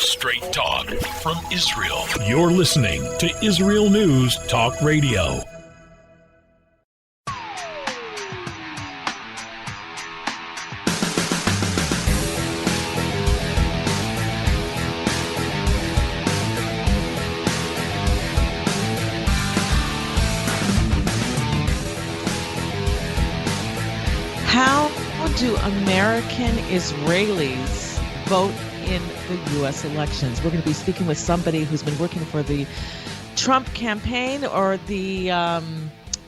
Straight talk from Israel. You're listening to Israel News Talk Radio. How do American Israelis vote in the U.S. elections? We're going to be speaking with somebody who's been working for the Trump campaign or the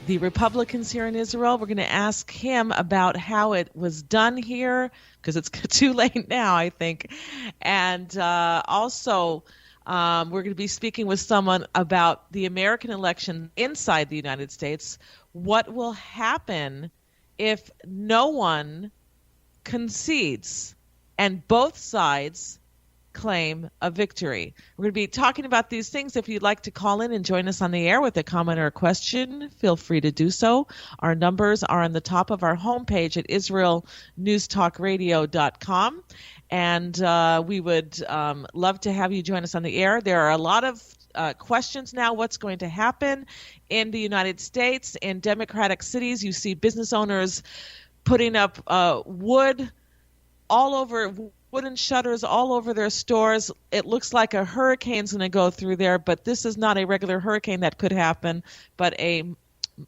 Republicans here in Israel. We're going to ask him about how it was done here, because it's too late now, I think. And also, we're going to be speaking with someone about the American election inside the United States. What will happen if no one concedes and both sides claim a victory? We're going to be talking about these things. If you'd like to call in and join us on the air with a comment or a question, feel free to do so. Our numbers are on the top of our homepage at israelnewstalkradio.com. And we would love to have you join us on the air. There are a lot of questions now. What's going to happen in the United States? In Democratic cities, you see business owners putting up wooden shutters all over their stores. It looks like a hurricane's going to go through there, but this is not a regular hurricane that could happen, but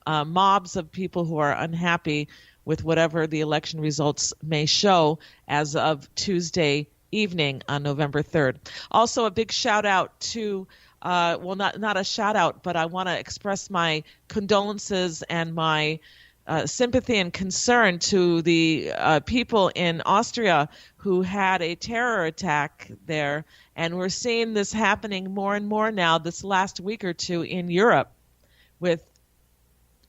mobs of people who are unhappy with whatever the election results may show as of Tuesday evening on November 3rd. Also, a big shout out to not a shout out, but I want to express my condolences and my sympathy and concern to the people in Austria who had a terror attack there. And we're seeing this happening more and more now this last week or two in Europe with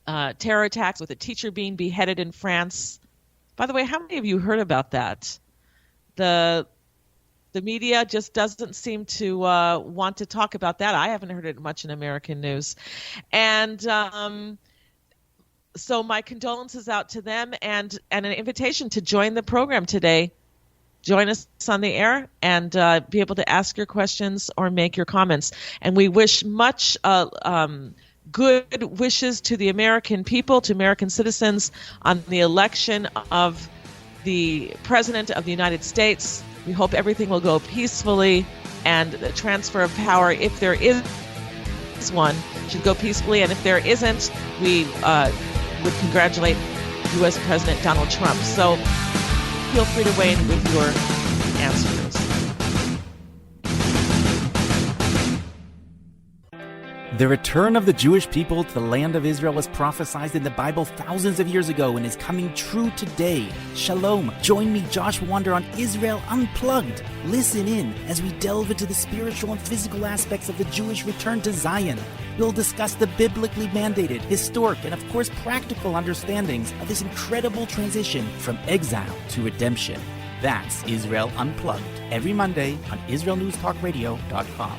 terror attacks, with a teacher being beheaded in France. By the way, how many of you heard about that? The media just doesn't seem to want to talk about that. I haven't heard it much in American news. And so my condolences out to them, and an invitation to join the program today. Join us on the air and be able to ask your questions or make your comments. And we wish much good wishes to the American people, to American citizens on the election of the President of the United States. We hope everything will go peacefully, and the transfer of power, if there is one, should go peacefully. And if there isn't, we would congratulate U.S. President Donald Trump. So feel free to weigh in with your answers. The return of the Jewish people to the land of Israel was prophesied in the Bible thousands of years ago and is coming true today. Shalom. Join me, Josh Wander, on Israel Unplugged. Listen in as we delve into the spiritual and physical aspects of the Jewish return to Zion. We'll discuss the biblically mandated, historic, and of course practical understandings of this incredible transition from exile to redemption. That's Israel Unplugged, every Monday on IsraelNewsTalkRadio.com.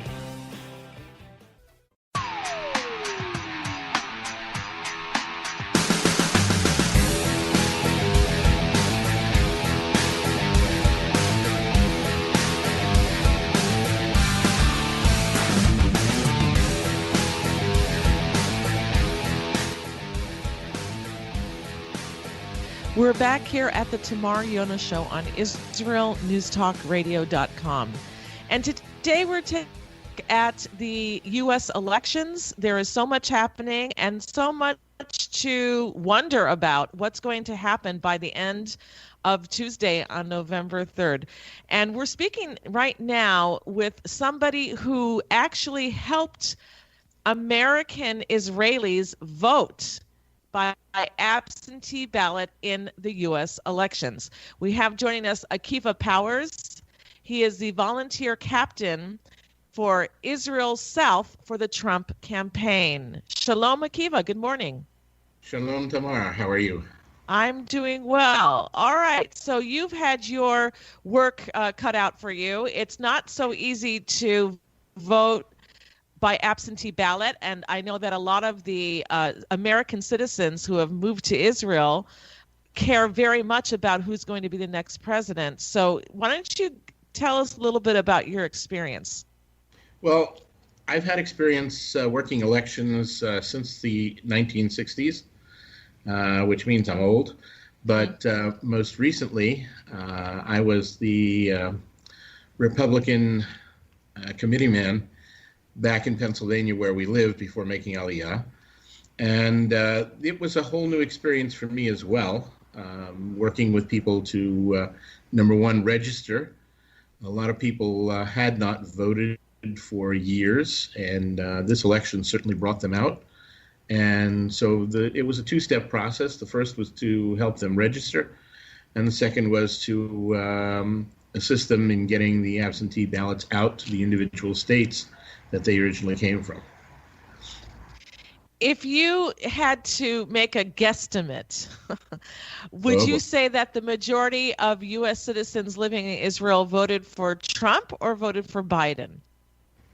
We're back here at the Tamar Yonah Show on IsraelNewsTalkRadio.com. And today we're taking at the U.S. elections. There is so much happening and so much to wonder about what's going to happen by the end of Tuesday on November 3rd. And we're speaking right now with somebody who actually helped American Israelis vote by absentee ballot in the U.S. elections. We have joining us Akiva Powers. He is the volunteer captain for Israel South for the Trump campaign. Shalom, Akiva. Good morning. Shalom, Tamar. How are you? I'm doing well. All right. So you've had your work cut out for you. It's not so easy to vote by absentee ballot. And I know that a lot of the American citizens who have moved to Israel care very much about who's going to be the next president. So why don't you tell us a little bit about your experience? Well, I've had experience working elections since the 1960s, which means I'm old. But most recently, I was the Republican committeeman back in Pennsylvania where we lived before making Aliyah. And it was a whole new experience for me as well, working with people to, number one, register. A lot of people had not voted for years, and this election certainly brought them out. And so it was a two-step process. The first was to help them register, and the second was to assist them in getting the absentee ballots out to the individual states that they originally came from. If you had to make a guesstimate, would you say that the majority of U.S. citizens living in Israel voted for Trump or voted for Biden?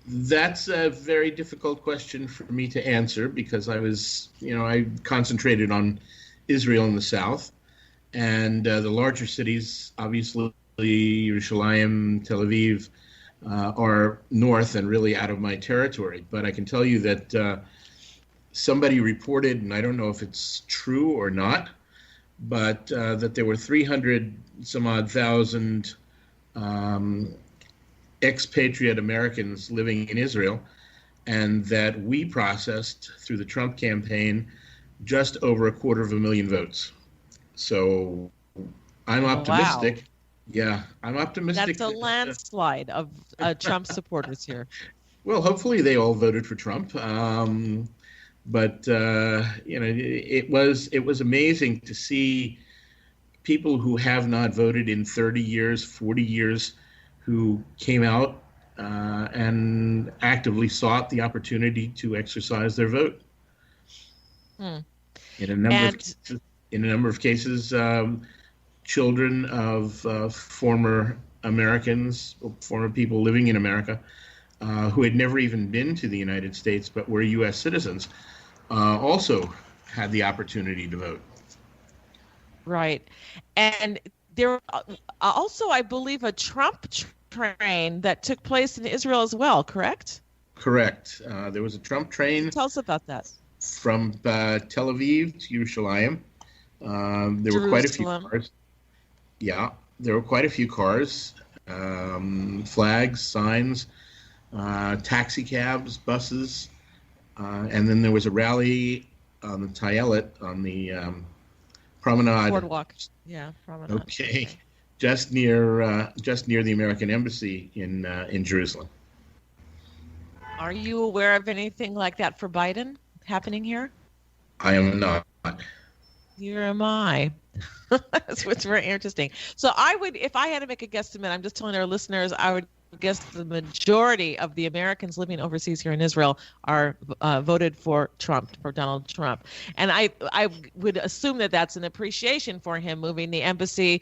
That's a very difficult question for me to answer because I concentrated on Israel in the south, and the larger cities, obviously Yerushalayim, Tel Aviv, are north and really out of my territory. But I can tell you that somebody reported, and I don't know if it's true or not, but that there were 300 some odd thousand expatriate Americans living in Israel, and that we processed through the Trump campaign just over 250,000 votes. So I'm optimistic. Wow. Yeah, I'm optimistic. That's a landslide of Trump supporters here. Well, hopefully they all voted for Trump. But it was amazing to see people who have not voted in 30 years, 40 years, who came out and actively sought the opportunity to exercise their vote. In a number of cases, children of former Americans, former people living in America, who had never even been to the United States but were U.S. citizens, also had the opportunity to vote. Right. And there also, I believe, a Trump train that took place in Israel as well, correct? Correct. There was a Trump train. Tell us about that. From Tel Aviv to Yerushalayim. There were quite a few cars. Yeah, there were quite a few cars, flags, signs, taxi cabs, buses, and then there was a rally on the Tayelet, on the promenade. Boardwalk. Yeah, promenade. Okay, just near the American Embassy in Jerusalem. Are you aware of anything like that for Biden happening here? I am not. Neither am I. That's what's very interesting. So I would, if I had to make a guesstimate, I'm just telling our listeners, I would guess the majority of the Americans living overseas here in Israel are voted for Trump, for Donald Trump. And I would assume that that's an appreciation for him moving the embassy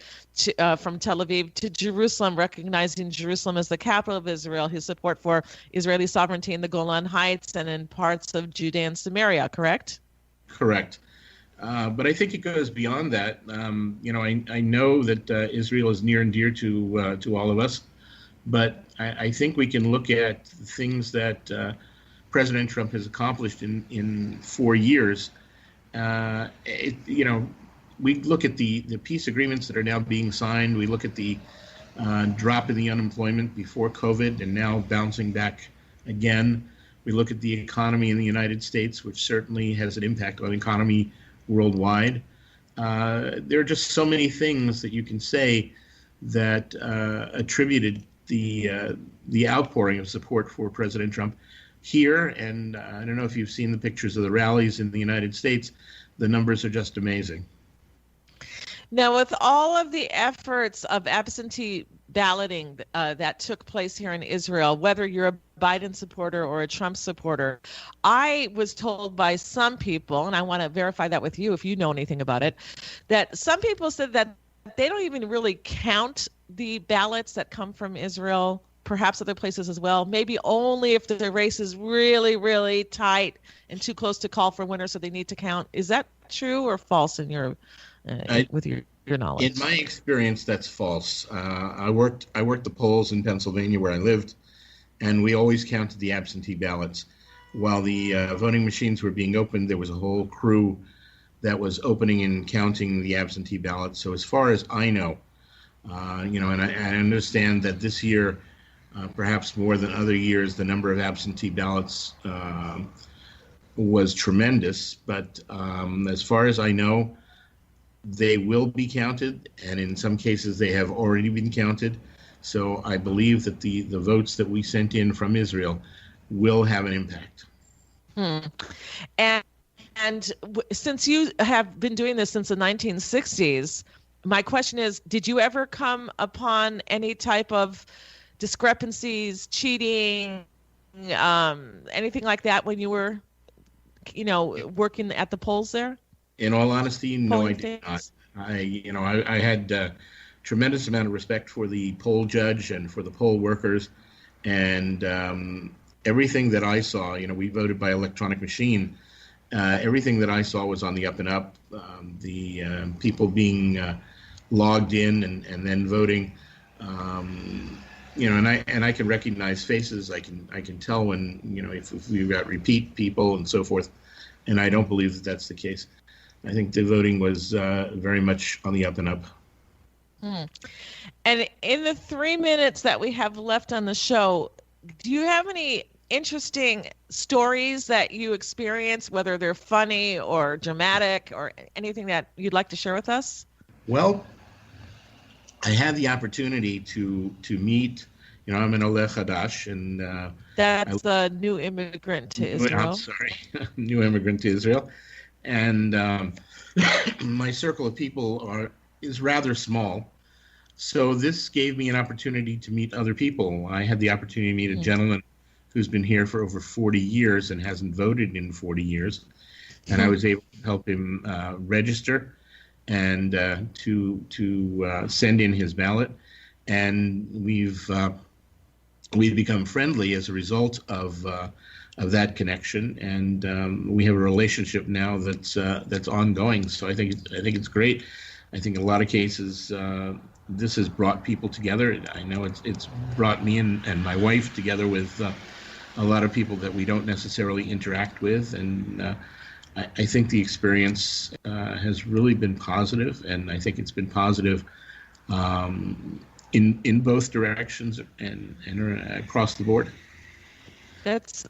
from Tel Aviv to Jerusalem, recognizing Jerusalem as the capital of Israel, his support for Israeli sovereignty in the Golan Heights and in parts of Judea and Samaria, correct? Correct. But I think it goes beyond that. I know that Israel is near and dear to all of us, but I think we can look at the things that President Trump has accomplished in 4 years. We look at the peace agreements that are now being signed. We look at the drop in the unemployment before COVID and now bouncing back again. We look at the economy in the United States, which certainly has an impact on the economy worldwide. There are just so many things that you can say that attributed the outpouring of support for President Trump here. And I don't know if you've seen the pictures of the rallies in the United States. The numbers are just amazing. Now, with all of the efforts of absentee balloting that took place here in Israel, whether you're a Biden supporter or a Trump supporter, I was told by some people, and I want to verify that with you if you know anything about it, that some people said that they don't even really count the ballots that come from Israel, perhaps other places as well, maybe only if the race is really, really tight and too close to call for winner, so they need to count. Is that true or false in your with your your knowledge. In my experience, that's false. I worked the polls in Pennsylvania where I lived, and we always counted the absentee ballots. While the voting machines were being opened, there was a whole crew that was opening and counting the absentee ballots. So as far as I know, and I understand that this year, perhaps more than other years, the number of absentee ballots was tremendous. But as far as I know, they will be counted, and in some cases they have already been counted. So I believe that the votes that we sent in from Israel will have an impact. And since you have been doing this since the 1960s, my question is, did you ever come upon any type of discrepancies, cheating, anything like that when you were, working at the polls there? In all honesty, no, I did things? not. I had tremendous amount of respect for the poll judge and for the poll workers, and everything that I saw, we voted by electronic machine. Everything that I saw was on the up and up. The people being logged in and then voting, and I can recognize faces. I can tell when if we've got repeat people and so forth, and I don't believe that that's the case. I think the voting was very much on the up and up. And in the 3 minutes that we have left on the show, do you have any interesting stories that you experience, whether they're funny or dramatic or anything that you'd like to share with us? Well, I had the opportunity to meet, I'm an Oleh Hadash, and that's a new immigrant to Israel. I'm sorry, new immigrant to Israel. And my circle of people is rather small. So this gave me an opportunity to meet other people. I had the opportunity to meet a gentleman who's been here for over 40 years and hasn't voted in 40 years. And I was able to help him register and to send in his ballot. And we've become friendly as a result of that connection, and we have a relationship now that's ongoing. So I think it's great. I think in a lot of cases this has brought people together. I know it's brought me and my wife together with a lot of people that we don't necessarily interact with, and I think the experience has really been positive, and I think it's been positive in both directions and across the board. That's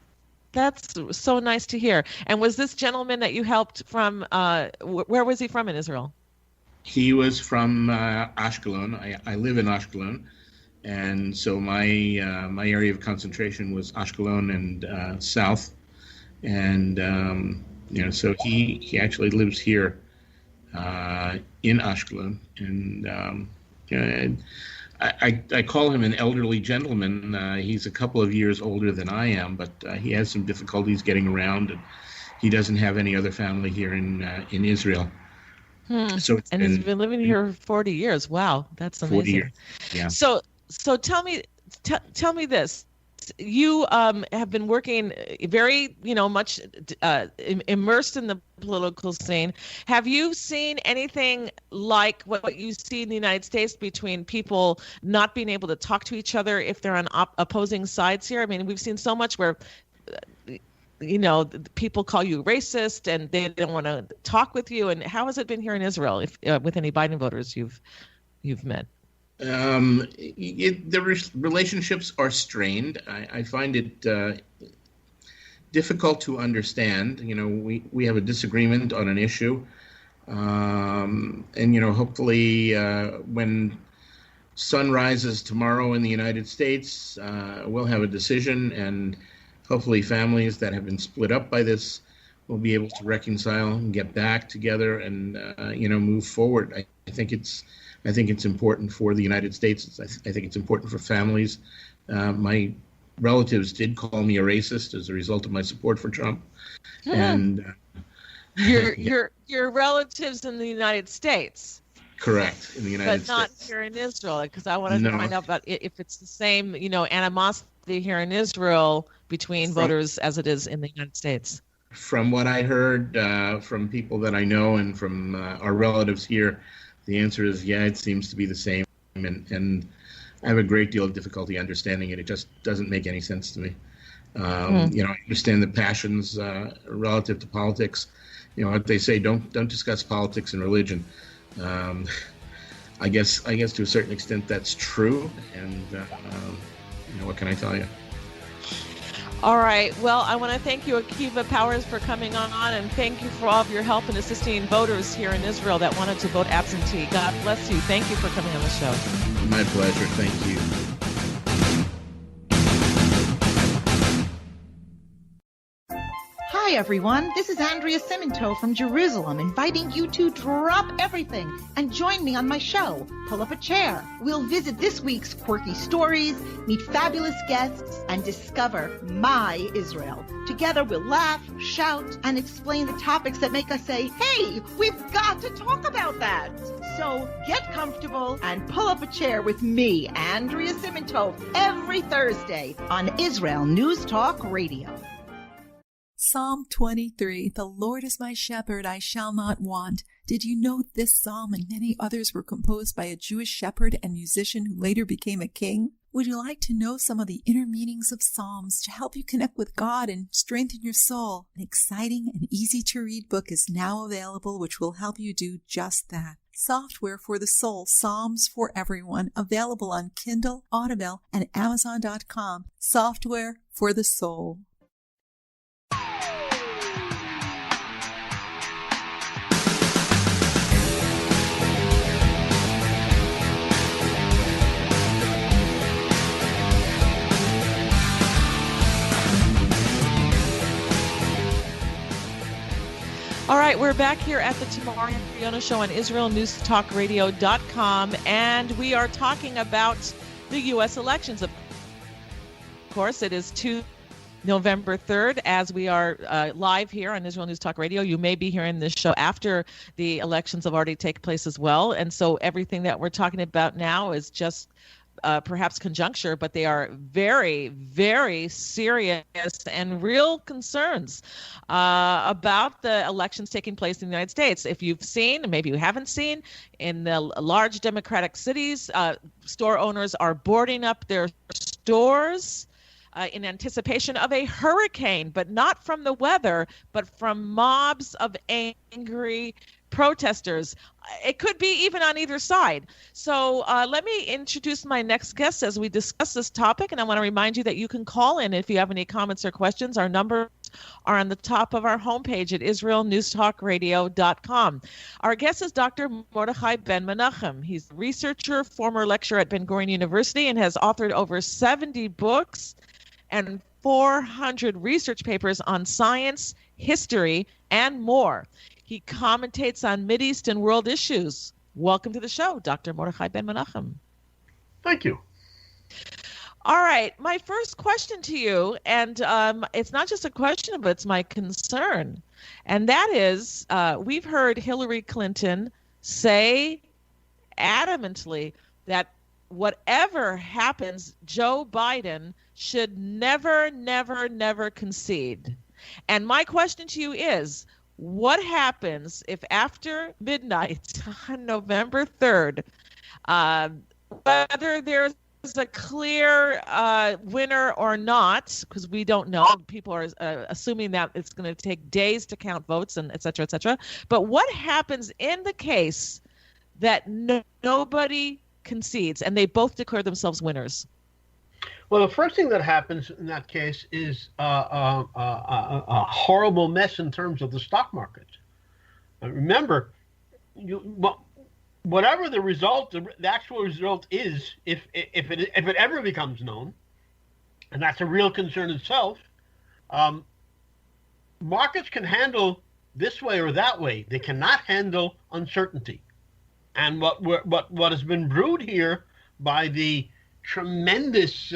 so nice to hear. And was this gentleman that you helped from, where was he from in Israel? He was from Ashkelon. I live in Ashkelon, and so my area of concentration was Ashkelon and south, and so he actually lives here in Ashkelon, and I call him an elderly gentleman. He's a couple of years older than I am, but he has some difficulties getting around, and he doesn't have any other family here in Israel. So he's been living here for 40 years. Wow, that's amazing. 40 years, yeah. So tell me this. You have been working very, much immersed in the political scene. Have you seen anything like what you see in the United States between people not being able to talk to each other if they're on opposing sides here? I mean, we've seen so much where, people call you racist and they don't want to talk with you. And how has it been here in Israel with any Biden voters you've met? The relationships are strained. I find it difficult to understand. We have a disagreement on an issue, and hopefully when sun rises tomorrow in the United States, we'll have a decision, and hopefully families that have been split up by this will be able to reconcile and get back together and move forward. I think it's important for the United States. I think it's important for families. My relatives did call me a racist as a result of my support for Trump. And your relatives in the United States. Correct, in the United States. But not here in Israel, because I wanted to find out about if it's the same, animosity here in Israel between voters as it is in the United States. From what I heard from people that I know and from our relatives here, the answer is, yeah, it seems to be the same. And I have a great deal of difficulty understanding it. It just doesn't make any sense to me. I understand the passions relative to politics. What they say, don't discuss politics and religion. I guess to a certain extent that's true. And what can I tell you? All right. Well, I want to thank you, Akiva Powers, for coming on, and thank you for all of your help in assisting voters here in Israel that wanted to vote absentee. God bless you. Thank you for coming on the show. My pleasure. Thank you. Hi, everyone. This is Andrea Siminto from Jerusalem, inviting you to drop everything and join me on my show, Pull Up a Chair. We'll visit this week's quirky stories, meet fabulous guests, and discover my Israel. Together, we'll laugh, shout, and explain the topics that make us say, hey, we've got to talk about that. So get comfortable and pull up a chair with me, Andrea Siminto, every Thursday on Israel News Talk Radio. Psalm 23, the Lord is my shepherd, I shall not want. Did you know this psalm and many others were composed by a Jewish shepherd and musician who later became a king? Would you like to know some of the inner meanings of psalms to help you connect with God and strengthen your soul? An exciting and easy-to-read book is now available which will help you do just that. Software for the Soul, Psalms for Everyone, available on Kindle, Audible, and Amazon.com. Software for the Soul. All right, we're back here at the Tamar and Yonah Show on IsraelNewsTalkRadio.com, and we are talking about the U.S. elections. Of course, it is November 3rd, as we are live here on Israel News Talk Radio. You may be hearing this show after the elections have already taken place as well, and so everything that we're talking about now is just perhaps conjuncture, but they are very, very serious and real concerns about the elections taking place in the United States. If you've seen, maybe you haven't seen, in the large Democratic cities, store owners are boarding up their stores in anticipation of a hurricane, but not from the weather, but from mobs of angry protesters. It could be even on either side. So let me introduce my next guest as we discuss this topic. And I want to remind you that you can call in if you have any comments or questions. Our numbers are on the top of our homepage at IsraelNewsTalkRadio.com. Our guest is Dr. Mordechai Ben Monachem. He's a researcher, former lecturer at Ben Gurion University, and has authored over 70 books and 400 research papers on science, history, and more. He commentates on Mideast and world issues. Welcome to the show, Dr. Mordechai Ben Monachem. Thank you. All right. My first question to you, and it's not just a question, but it's my concern, and that is we've heard Hillary Clinton say adamantly that whatever happens, Joe Biden should never, never, never concede. And my question to you is, what happens if after midnight on November 3rd, whether there's a clear winner or not, because we don't know, people are assuming that it's going to take days to count votes and et cetera, but what happens in the case that nobody concedes and they both declare themselves winners? Well, the first thing that happens in that case is a horrible mess in terms of the stock market. Remember, whatever the result, the actual result is, if it ever becomes known, and that's a real concern itself, markets can handle this way or that way. They cannot handle uncertainty. And what has been brewed here by the tremendous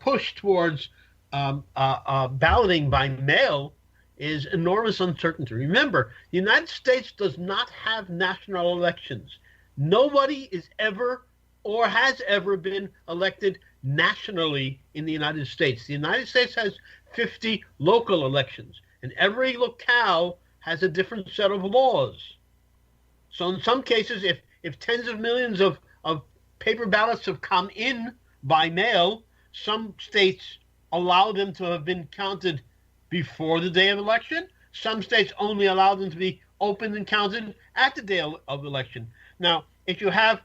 push towards balloting by mail is enormous uncertainty. Remember, the United States does not have national elections. Nobody is ever or has ever been elected nationally in the United States. The United States has 50 local elections, and every locale has a different set of laws. So in some cases, if tens of millions of paper ballots have come in by mail, some states allow them to have been counted before the day of election. Some states only allow them to be opened and counted at the day of election. Now, if you have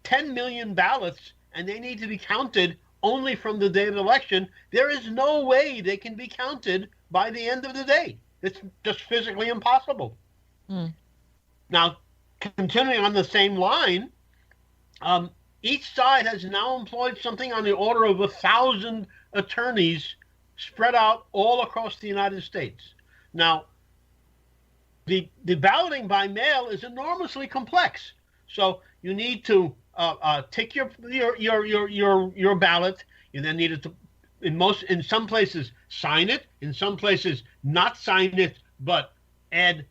10 million ballots and they need to be counted only from the day of election, there is no way they can be counted by the end of the day. It's just physically impossible. Now, continuing on the same line, each side has now employed something on the order of 1,000 attorneys spread out all across the United States. Now, the balloting by mail is enormously complex. So you need to take your ballot. You then need to, in some places, sign it. In some places, not sign it, but add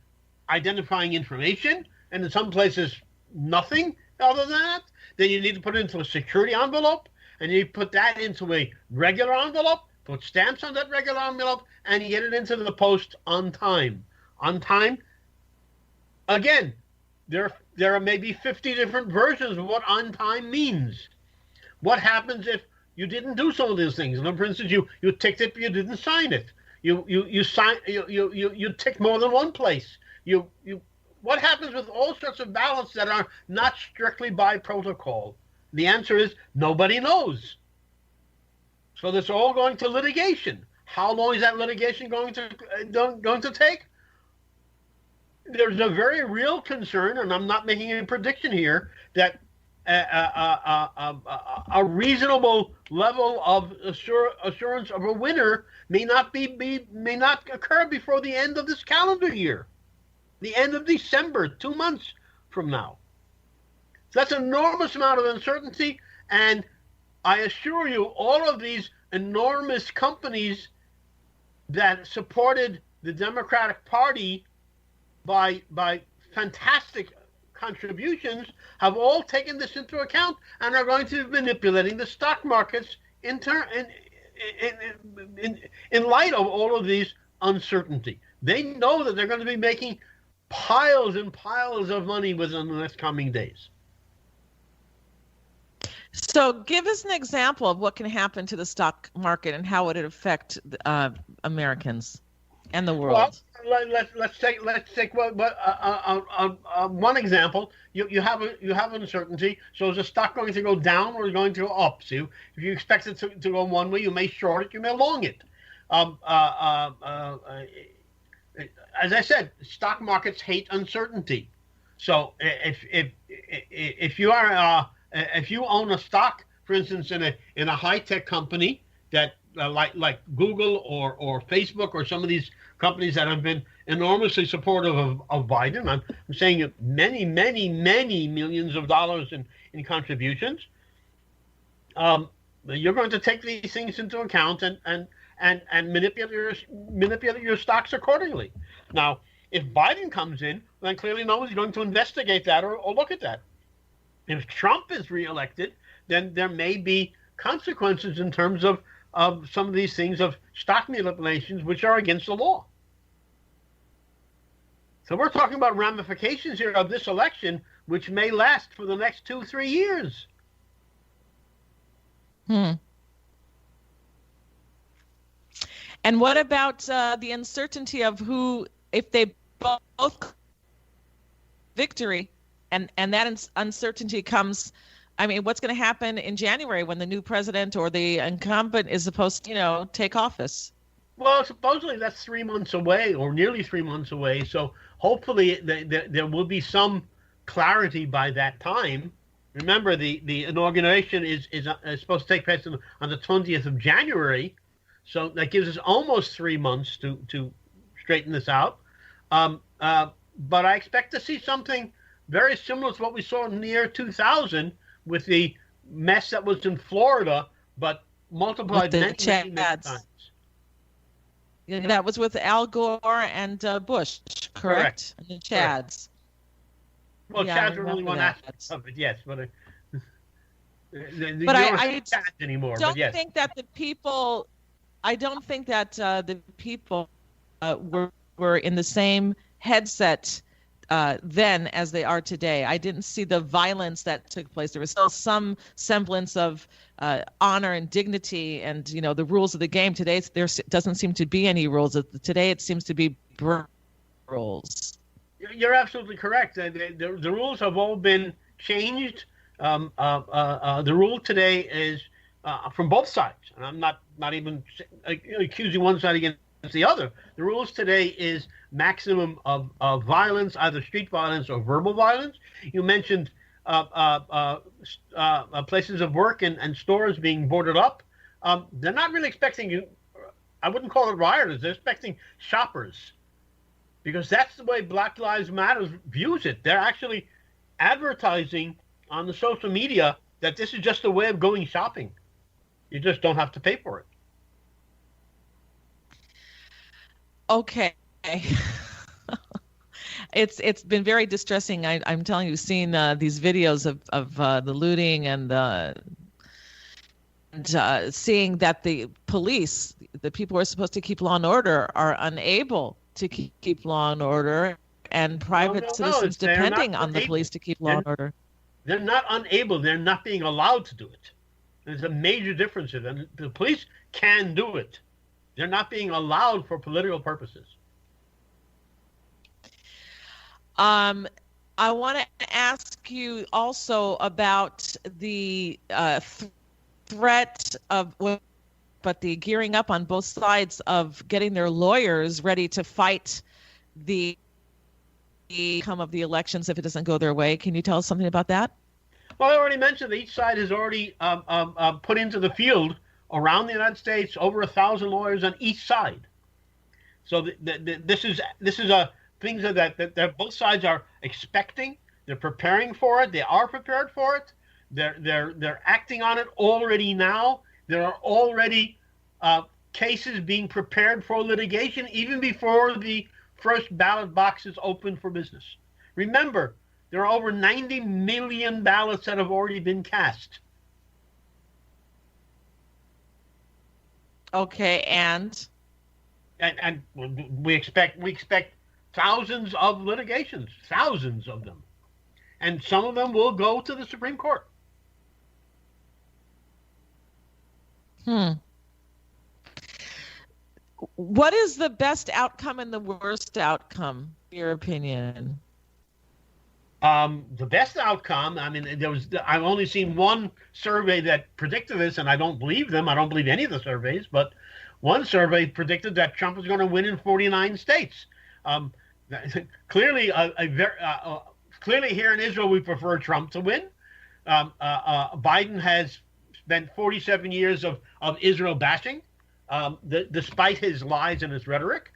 identifying information. And in some places, nothing other than that. Then you need to put it into a security envelope, and you put that into a regular envelope, put stamps on that regular envelope, and you get it into the post on time. On time. Again, there are maybe 50 different versions of what on time means. What happens if you didn't do some of these things? And for instance, you ticked it, but you didn't sign it. You ticked more than one place. What happens with all sorts of ballots that are not strictly by protocol? The answer is nobody knows. So that's all going to litigation. How long is that litigation going to take? There's a very real concern, and I'm not making any prediction here, that a reasonable level of assurance of a winner may not occur before the end of this calendar year, the end of December, 2 months from now. So that's an enormous amount of uncertainty, and I assure you, all of these enormous companies that supported the Democratic Party by fantastic contributions have all taken this into account and are going to be manipulating the stock markets in light of all of these uncertainty. They know that they're going to be making piles and piles of money within the next coming days. So give us an example of what can happen to the stock market and how would it affect Americans and the world. Well, let's take one example. You have uncertainty. So is the stock going to go down or going to go up? So if you expect it to go one way, you may short it, you may long it. As I said, stock markets hate uncertainty. So if you own a stock, for instance, in a high-tech company that like Google or Facebook or some of these companies that have been enormously supportive of Biden, I'm saying many millions of dollars in contributions. You're going to take these things into account and manipulate your stocks accordingly. Now, if Biden comes in, then clearly no one's going to investigate that or look at that. If Trump is reelected, then there may be consequences in terms of some of these things of stock manipulations, which are against the law. So we're talking about ramifications here of this election, which may last for the next 2-3 years. And what about the uncertainty of who, if they both victory, and that uncertainty comes, I mean, what's going to happen in January when the new president or the incumbent is supposed to, take office? Well, supposedly that's 3 months away or nearly 3 months away. So hopefully there will be some clarity by that time. Remember, the inauguration is supposed to take place on the 20th of January. So that gives us almost 3 months to straighten this out. But I expect to see something very similar to what we saw in the year 2000 with the mess that was in Florida, but multiplied many times. Yeah, that was with Al Gore and Bush, correct? And the Chads. Well, Yeah, Chads are only one aspect of it, yes. But I Chads anymore. don't but yes. think that the people. I don't think that the people were in the same headset then as they are today. I didn't see the violence that took place. There was still some semblance of honor and dignity and, the rules of the game. Today, there doesn't seem to be any rules. Today, it seems to be rules. You're absolutely correct. The rules have all been changed. The rule today is from both sides, and I'm not even accusing one side against the other. The rules today is maximum of violence, either street violence or verbal violence. You mentioned places of work and stores being boarded up. They're not really expecting, I wouldn't call it rioters, they're expecting shoppers, because that's the way Black Lives Matter views it. They're actually advertising on the social media that this is just a way of going shopping. You just don't have to pay for it. Okay. It's been very distressing. I'm telling you, seeing these videos of the looting and seeing that the police, the people who are supposed to keep law and order, are unable to keep law and order, and private citizens depending on the police to keep law and order. They're not unable. They're not being allowed to do it. There's a major difference here. And the police can do it. They're not being allowed for political purposes. I want to ask you also about the threat of, but the gearing up on both sides of getting their lawyers ready to fight the outcome of the elections if it doesn't go their way. Can you tell us something about that? Well, I already mentioned that each side has already put into the field around the United States over 1,000 lawyers on each side. So this is a things that both sides are expecting. They're preparing for it. They are prepared for it. They're acting on it already now. There are already cases being prepared for litigation even before the first ballot box is open for business. Remember, there are over 90 million ballots that have already been cast. Okay, and we expect thousands of litigations, thousands of them, and some of them will go to the Supreme Court. What is the best outcome and the worst outcome, in your opinion? The best outcome, I mean, I've only seen one survey that predicted this, and I don't believe them. I don't believe any of the surveys, but one survey predicted that Trump was going to win in 49 states. Clearly, clearly here in Israel, we prefer Trump to win. Biden has spent 47 years of Israel bashing, despite his lies and his rhetoric,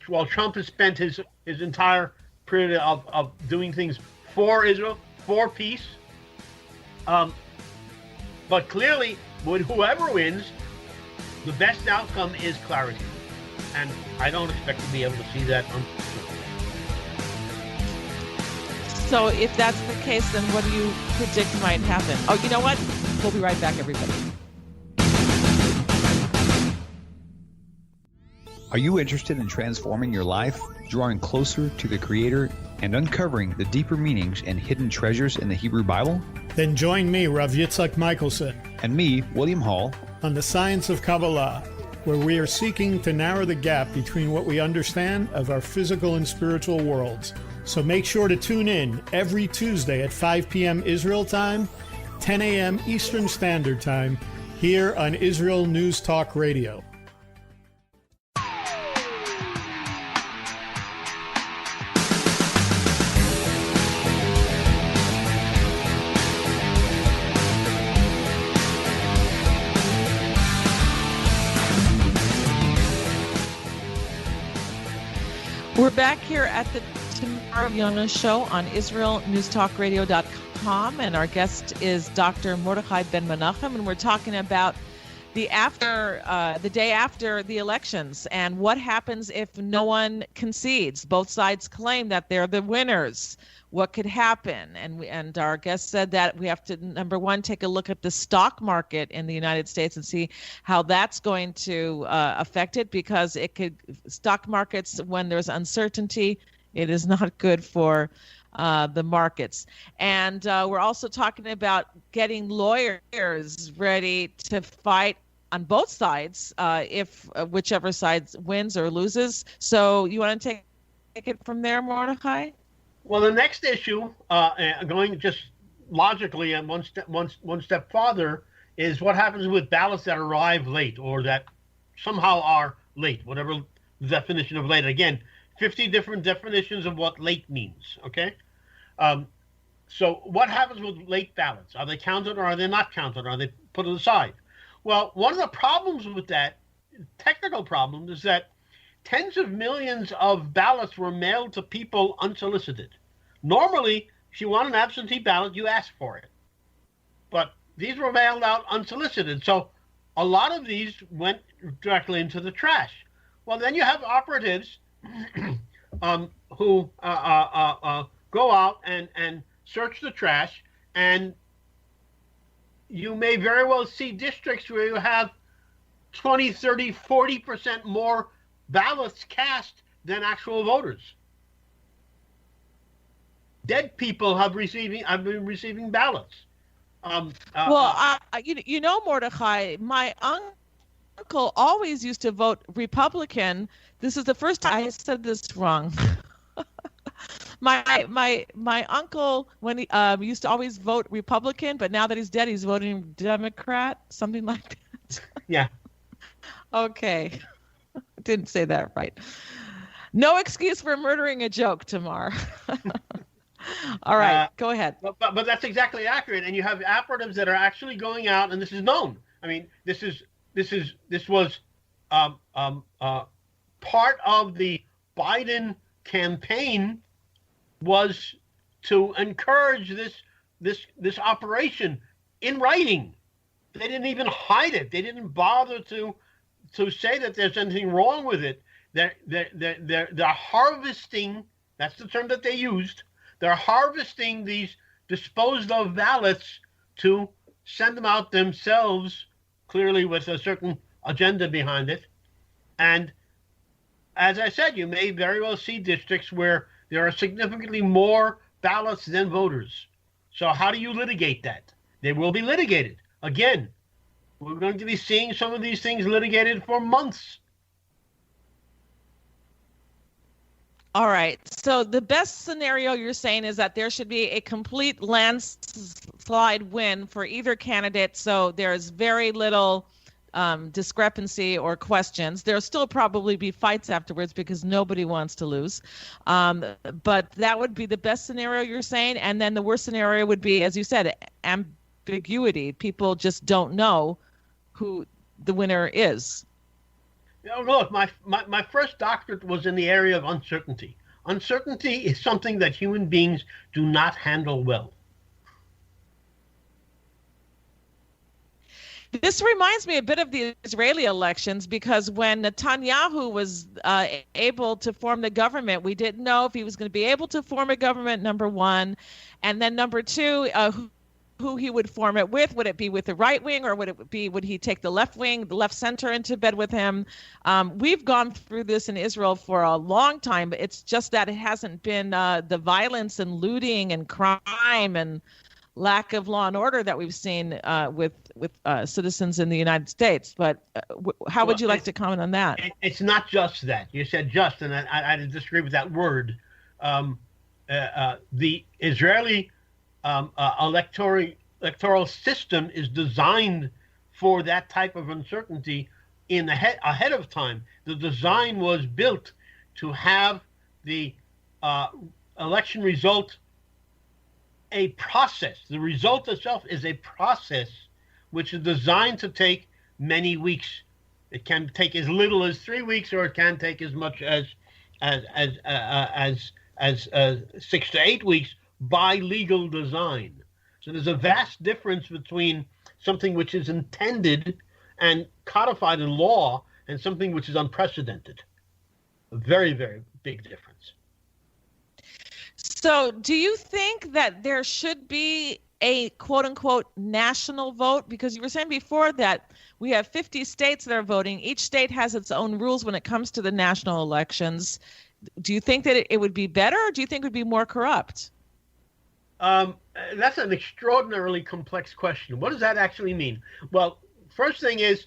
while Trump has spent his entire period of doing things for Israel, for peace. But clearly, whoever wins, the best outcome is clarity. And I don't expect to be able to see that. So if that's the case, then what do you predict might happen? Oh, you know what? We'll be right back, everybody. Are you interested in transforming your life, drawing closer to the Creator, and uncovering the deeper meanings and hidden treasures in the Hebrew Bible? Then join me, Rav Yitzhak Michelson, and me, William Hall, on the Science of Kabbalah, where we are seeking to narrow the gap between what we understand of our physical and spiritual worlds. So make sure to tune in every Tuesday at 5 p.m. Israel time, 10 a.m. Eastern Standard Time, here on Israel News Talk Radio. We're back here at the Tamar Yonah Show on IsraelNewsTalkRadio.com, and our guest is Dr. Mordechai Ben Monachem, and we're talking about the day after the elections and what happens if no one concedes. Both sides claim that they're the winners. What could happen? And our guest said that we have to, number one, take a look at the stock market in the United States and see how that's going to affect it, because stock markets, when there's uncertainty, It is not good for the markets. And we're also talking about getting lawyers ready to fight on both sides if whichever side wins or loses. So you want to take it from there, Mordechai? Well, the next issue, going just logically and one step farther, is what happens with ballots that arrive late or that somehow are late, whatever the definition of late. Again, 50 different definitions of what late means, okay? So what happens with late ballots? Are they counted or are they not counted? Are they put aside? Well, one of the problems with that, technical problem, is that tens of millions of ballots were mailed to people unsolicited. Normally, if you want an absentee ballot, you ask for it. But these were mailed out unsolicited. So a lot of these went directly into the trash. Well, then you have operatives who go out and search the trash, and you may very well see districts where you have 20, 30, 40% more ballots cast than actual voters. Dead people have been receiving ballots. You know, Mordechai, my uncle always used to vote Republican. This is the first time I said this wrong. My uncle, when he used to always vote Republican, but now that he's dead, he's voting Democrat, something like that. Yeah. Okay. Didn't say that right. No excuse for murdering a joke, Tamar. All right, go ahead. But that's exactly accurate. And you have operatives that are actually going out, and this is known. I mean, this was part of the Biden campaign, was to encourage this operation in writing. They didn't even hide it. They didn't bother to say that there's anything wrong with it. They're harvesting. That's the term that they used. They're harvesting these disposed of ballots to send them out themselves, clearly with a certain agenda behind it. And as I said, you may very well see districts where there are significantly more ballots than voters. So how do you litigate that? They will be litigated. Again, we're going to be seeing some of these things litigated for months. All right. So the best scenario you're saying is that there should be a complete landslide win for either candidate. So there's very little discrepancy or questions. There'll still probably be fights afterwards because nobody wants to lose. But that would be the best scenario you're saying. And then the worst scenario would be, as you said, ambiguity. People just don't know who the winner is. You know, look, my first doctorate was in the area of uncertainty. Uncertainty is something that human beings do not handle well. This reminds me a bit of the Israeli elections, because when Netanyahu was able to form the government, we didn't know if he was going to be able to form a government, number one. And then number two, who he would form it with. Would it be with the right wing, or would he take the left wing, the left center into bed with him? We've gone through this in Israel for a long time, but it's just that it hasn't been the violence and looting and crime and lack of law and order that we've seen with citizens in the United States. But how would you like to comment on that? It's not just that. You said just, and I disagree with that word. The Israeli electoral system is designed for that type of uncertainty ahead of time. The design was built to have the election result a process. The result itself is a process which is designed to take many weeks. It can take as little as 3 weeks, or it can take as much as 6 to 8 weeks by legal design. So there's a vast difference between something which is intended and codified in law and something which is unprecedented. A very, very big difference. So do you think that there should be a quote-unquote national vote? Because you were saying before that we have 50 states that are voting. Each state has its own rules when it comes to the national elections. Do you think that it would be better, or do you think it would be more corrupt? That's an extraordinarily complex question. What does that actually mean? Well, first thing is,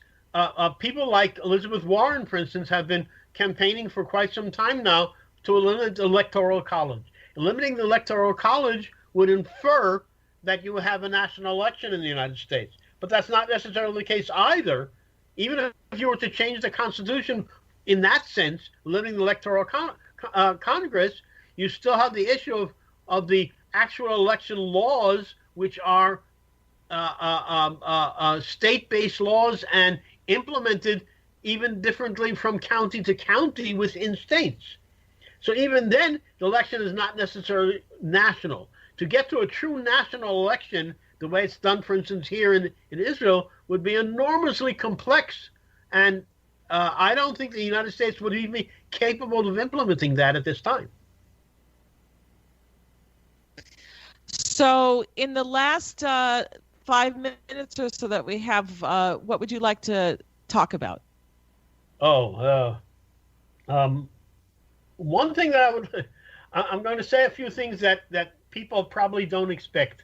people like Elizabeth Warren, for instance, have been campaigning for quite some time now to eliminate the Electoral College. Eliminating the Electoral College would infer that you would have a national election in the United States. But that's not necessarily the case either. Even if you were to change the Constitution in that sense, eliminating the Electoral Congress, you still have the issue of the actual election laws, which are state-based laws and implemented even differently from county to county within states. So even then, the election is not necessarily national. To get to a true national election, the way it's done, for instance, here in Israel, would be enormously complex. And I don't think the United States would even be capable of implementing that at this time. So in the last 5 minutes or so that we have, what would you like to talk about? One thing that I'm going to say a few things that people probably don't expect.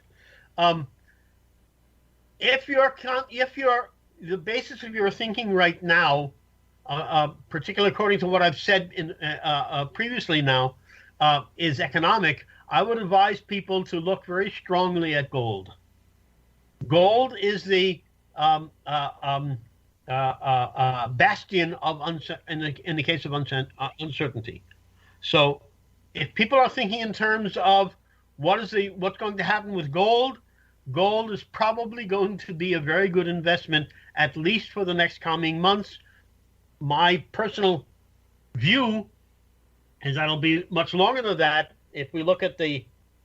If the basis of your thinking right now, particularly according to what I've said previously now, is economic, I would advise people to look very strongly at gold. Gold is the bastion of in the case of uncertainty. So, if people are thinking in terms of what's going to happen with gold, gold is probably going to be a very good investment, at least for the next coming months. My personal view is that it'll be much longer than that. If we look at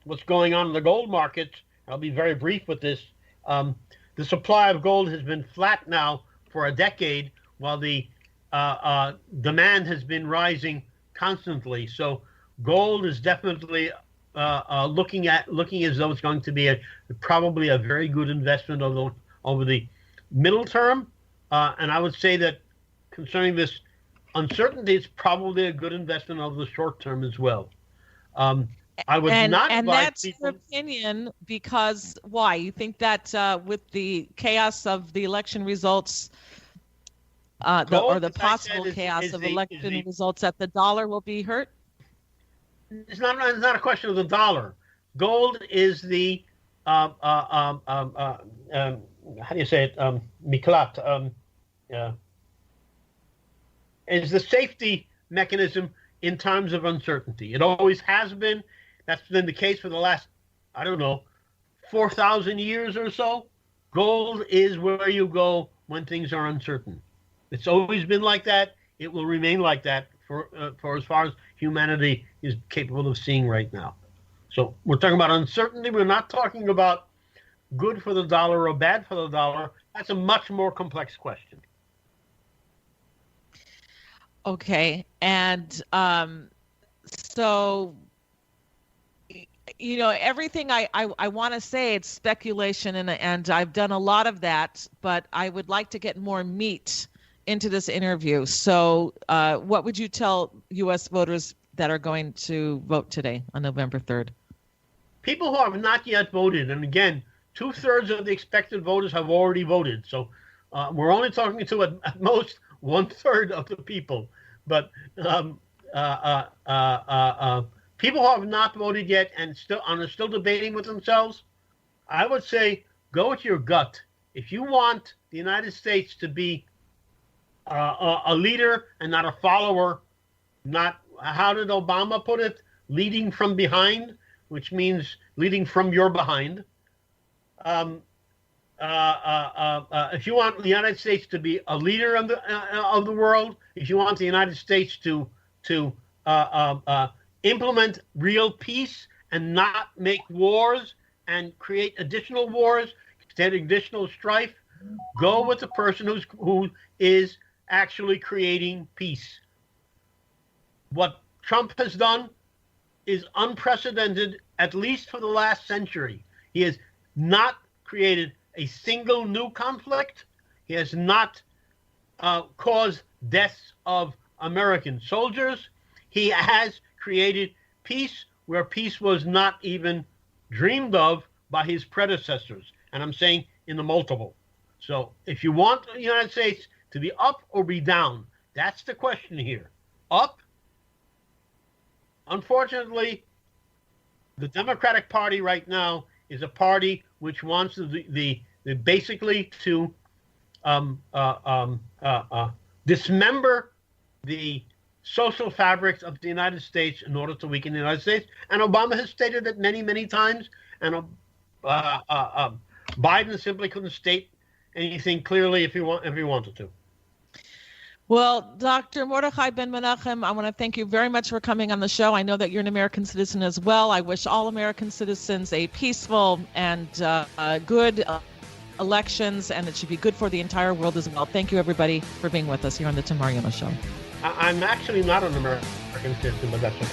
what's going on in the gold markets, I'll be very brief with this. The supply of gold has been flat now for a decade, while the demand has been rising constantly. So gold is definitely looking as though it's going to be probably a very good investment over the middle term. And I would say that concerning this uncertainty, it's probably a good investment over the short term as well. I would not. And that's your opinion, because why? You think that with the chaos of the election results, or the possible chaos of election results, that the dollar will be hurt? It's not a question of the dollar. Gold is the how do you say it? Miklat. Is the safety mechanism in times of uncertainty. It always has been. That's been the case for the last, 4,000 years or so. Gold is where you go when things are uncertain. It's always been like that. It will remain like that for as far as humanity is capable of seeing right now. So we're talking about uncertainty. We're not talking about good for the dollar or bad for the dollar. That's a much more complex question. Okay. And so, everything I want to say, it's speculation, and I've done a lot of that, but I would like to get more meat into this interview. So what would you tell U.S. voters that are going to vote today on November 3rd? People who have not yet voted, and again, 2/3 of the expected voters have already voted. So we're only talking to at most 1/3 of the people. But people who have not voted yet and are still debating with themselves, I would say go with your gut. If you want the United States to be a leader and not a follower, not, how did Obama put it, leading from behind, which means leading from your behind. If you want the United States to be a leader of the world, if you want the United States to implement real peace and not make wars and create additional wars, additional strife, go with the person who is actually creating peace. What Trump has done is unprecedented, at least for the last century. He has not created a single new conflict. He has not caused deaths of American soldiers. He has created peace where peace was not even dreamed of by his predecessors. And I'm saying in the multiple. So if you want the United States to be up or be down, that's the question here. Up. Unfortunately, the Democratic Party right now is a party which wants the basically to dismember the social fabrics of the United States in order to weaken the United States. And Obama has stated that many, many times. And Biden simply couldn't state anything clearly if he wanted to. Well, Dr. Mordechai Ben Monachem, I want to thank you very much for coming on the show. I know that you're an American citizen as well. I wish all American citizens a peaceful and good elections, and it should be good for the entire world as well. Thank you, everybody, for being with us here on the Tamar Yonah Show. I'm actually not an American citizen, but that's okay.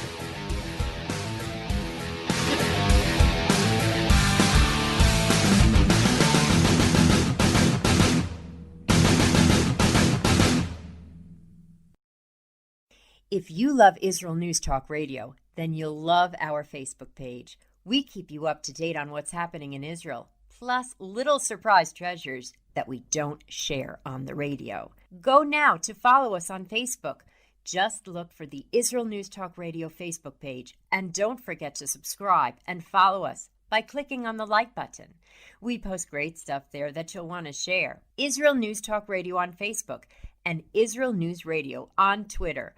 If you love Israel News Talk Radio, then you'll love our Facebook page. We keep you up to date on what's happening in Israel, plus little surprise treasures that we don't share on the radio. Go now to follow us on Facebook. Just look for the Israel News Talk Radio Facebook page, and don't forget to subscribe and follow us by clicking on the like button. We post great stuff there that you'll want to share. Israel News Talk Radio on Facebook and Israel News Radio on Twitter.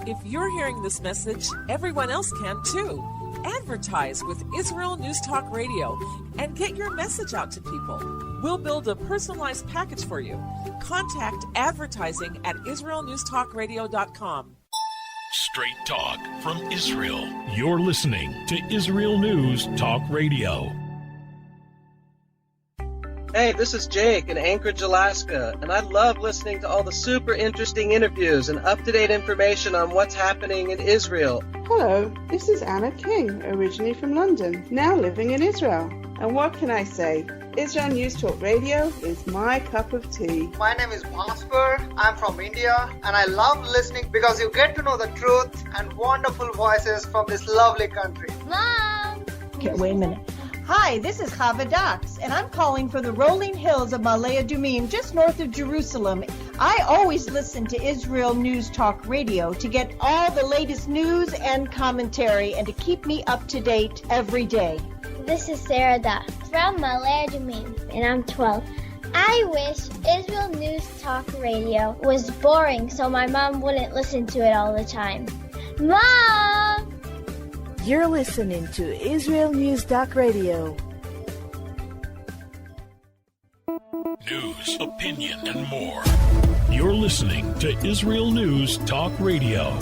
If you're hearing this message, everyone else can too. Advertise with Israel News Talk Radio and get your message out to people. We'll build a personalized package for you. Contact advertising at israelnewstalkradio.com. Straight talk from Israel. You're listening to Israel News Talk Radio. Hey, this is Jake in Anchorage, Alaska, and I love listening to all the super interesting interviews and up-to-date information on what's happening in Israel. Hello, this is Anna King, originally from London, now living in Israel. And what can I say? Israel News Talk Radio is my cup of tea. My name is Bhaskar. I'm from India, and I love listening because you get to know the truth and wonderful voices from this lovely country. Mom! Okay, wait a minute. Hi, this is Chava Dax, and I'm calling from the rolling hills of Ma'ale Adumim, just north of Jerusalem. I always listen to Israel News Talk Radio to get all the latest news and commentary and to keep me up to date every day. This is Sarah Dax from Ma'ale Adumim, and I'm 12. I wish Israel News Talk Radio was boring so my mom wouldn't listen to it all the time. Mom! You're listening to Israel News Talk Radio. News, opinion, and more. You're listening to Israel News Talk Radio.